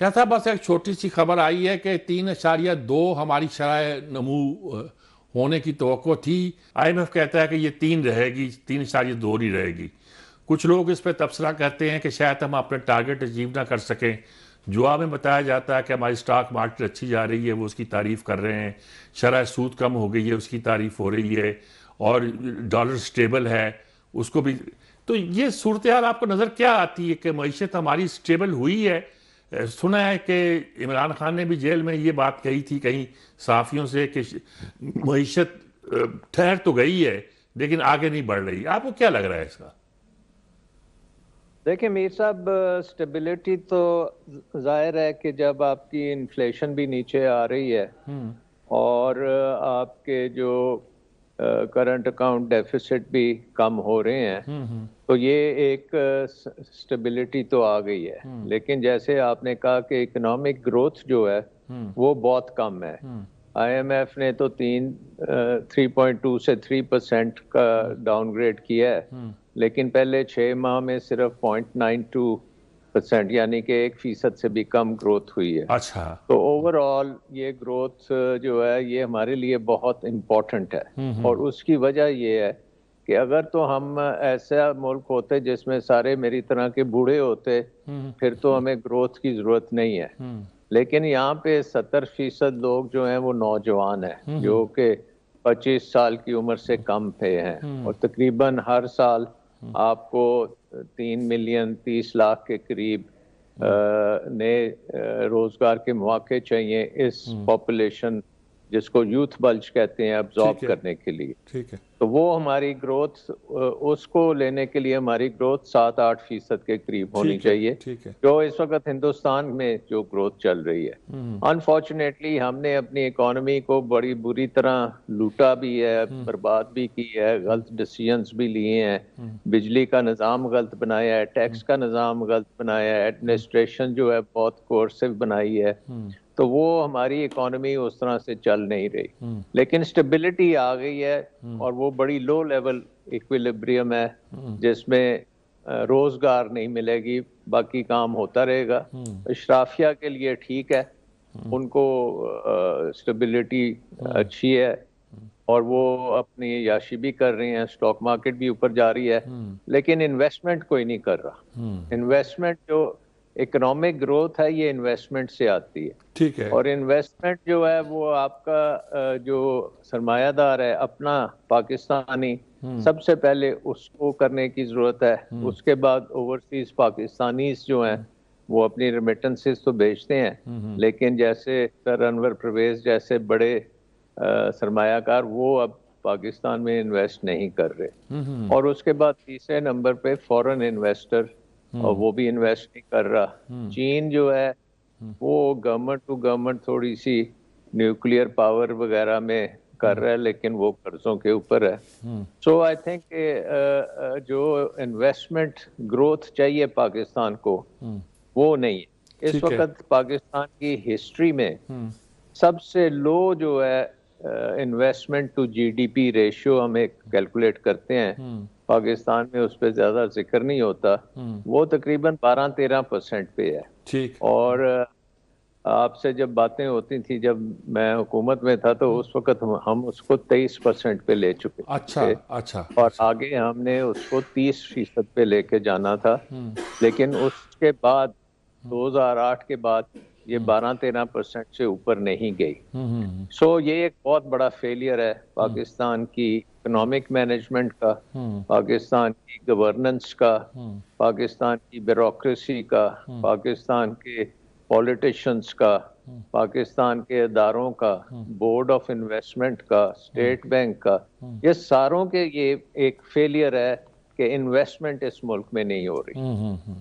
کیا تھا بس ایک چھوٹی سی خبر آئی ہے کہ 3.2 ہماری شرح نمو ہونے کی توقع تھی. آئی ایم ایف کہتا ہے کہ یہ 3 رہے گی، 3.2 ہی رہے گی. کچھ لوگ اس پہ تبصرہ کرتے ہیں کہ شاید ہم اپنے ٹارگٹ اچیو نہ کر سکیں. جواب میں بتایا جاتا ہے کہ ہماری سٹاک مارکیٹ اچھی جا رہی ہے، وہ اس کی تعریف کر رہے ہیں. شرح سود کم ہو گئی ہے، اس کی تعریف ہو رہی ہے. اور ڈالر سٹیبل ہے، اس کو بھی. تو یہ صورتحال آپ کو نظر کیا آتی ہے کہ معیشت ہماری سٹیبل ہوئی ہے؟ سنا ہے کہ عمران خان نے بھی جیل میں یہ بات کہی تھی کہیں صحافیوں سے کہ معیشت ٹھہر تو گئی ہے لیکن آگے نہیں بڑھ رہی. آپ کو کیا لگ رہا ہے اس کا؟ دیکھیں میر صاحب، سٹیبلٹی تو ظاہر ہے کہ جب آپ کی انفلیشن بھی نیچے آ رہی ہے اور آپ کے جو کرنٹ اکاؤنٹ ڈیفیسٹ بھی کم ہو رہے ہیں تو یہ ایک سٹیبلٹی تو آ گئی ہے. لیکن جیسے آپ نے کہا کہ اکنامک گروتھ جو ہے وہ بہت کم ہے. آئی ایم ایف نے تو 3.2 سے 3% کا ڈاؤن گریڈ کیا ہے، لیکن پہلے 6 ماہ میں صرف 0.92% یعنی کہ 1% سے بھی کم گروتھ ہوئی ہے. اچھا. تو اوور آل یہ گروتھ جو ہے یہ ہمارے لیے بہت امپورٹنٹ ہے. اور اس کی وجہ یہ ہے کہ اگر تو ہم ایسا ملک ہوتے جس میں سارے میری طرح کے بوڑھے ہوتے پھر تو ہمیں گروتھ کی ضرورت نہیں ہے. لیکن یہاں پہ 70% لوگ جو ہیں وہ نوجوان ہیں جو کہ 25 سال کی عمر سے کم پہ ہیں، اور تقریباً ہر سال آپ کو 3 ملین 30 لاکھ کے قریب نئے روزگار کے مواقع چاہیے اس پاپولیشن جس کو یوتھ بلج کہتے ہیں ابزارب کرنے کے لیے. ٹھیک ہے. تو وہ ہماری گروتھ، اس کو لینے کے لیے ہماری گروتھ 7-8% کے قریب ہونی چاہیے، ٹھیک ہے. جو اس وقت ہندوستان میں جو گروتھ چل رہی ہے. انفارچونیٹلی ہم نے اپنی اکانومی کو بڑی بری طرح لوٹا بھی ہے، برباد بھی کی ہے، غلط ڈیسیژنز بھی لیے ہیں. بجلی کا نظام غلط بنایا ہے، ٹیکس کا نظام غلط بنایا ہے، ایڈمنسٹریشن جو ہے بہت کورسو بنائی ہے. تو وہ ہماری اکانومی اس طرح سے چل نہیں رہی. لیکن سٹیبلٹی آ گئی ہے اور وہ بڑی لو لیول ایکویلیبریم ہے جس میں روزگار نہیں ملے گی، باقی کام ہوتا رہے گا. اشرافیہ کے لیے ٹھیک ہے، ان کو سٹیبلٹی اچھی ہے اور وہ اپنی عیاشی بھی کر رہے ہیں، سٹاک مارکیٹ بھی اوپر جا رہی ہے. لیکن انویسٹمنٹ کوئی نہیں کر رہا. انویسٹمنٹ جو اکنامک گروتھ ہے یہ انویسٹمنٹ سے آتی ہے. ٹھیک ہے. اور انویسٹمنٹ جو ہے وہ آپ کا جو سرمایہ دار ہے اپنا پاکستانی، سب سے پہلے اس کو کرنے کی ضرورت ہے. اس کے بعد اوورسیز پاکستانیز جو ہیں وہ اپنی ریمیٹنسز تو بھیجتے ہیں، لیکن جیسے سر انور پرویز جیسے بڑے سرمایہ کار وہ اب پاکستان میں انویسٹ نہیں کر رہے. اور اس کے بعد تیسرے نمبر پہ فورن انویسٹر، اور وہ بھی انویسٹ نہیں کر رہا. چین جو ہے وہ گورنمنٹ ٹو گورنمنٹ تھوڑی سی نیوکلیئر پاور وغیرہ میں کر رہا ہے لیکن وہ قرضوں کے اوپر ہے. سو آئی تھنک کہ جو انویسٹمنٹ گروتھ چاہیے پاکستان کو وہ نہیں ہے. اس وقت پاکستان کی ہسٹری میں سب سے لو جو ہے انویسٹمنٹ ٹو جی ڈی پی ریشیو ہم ایک کیلکولیٹ کرتے ہیں، پاکستان میں اس پہ زیادہ ذکر نہیں ہوتا، وہ تقریباً 12-13% پہ ہے. اور آپ سے جب باتیں ہوتی تھیں جب میں حکومت میں تھا تو اس وقت ہم اس کو 23% پہ لے چکے تھے اور آگے ہم نے اس کو 30% پہ لے کے جانا تھا. لیکن اس کے بعد 2008 کے بعد یہ 12-13% سے اوپر نہیں گئی. سو یہ ایک بہت بڑا فیلئر ہے پاکستان کی اکنامک مینجمنٹ کا، پاکستان کی گورننس کا، پاکستان کی بیوروکریسی کا، پاکستان کے پولیٹیشنز کا، پاکستان کے اداروں کا، بورڈ آف انویسٹمنٹ کا، اسٹیٹ بینک کا. یہ ساروں کے یہ ایک فیلئر ہے کہ انویسٹمنٹ اس ملک میں نہیں ہو رہی.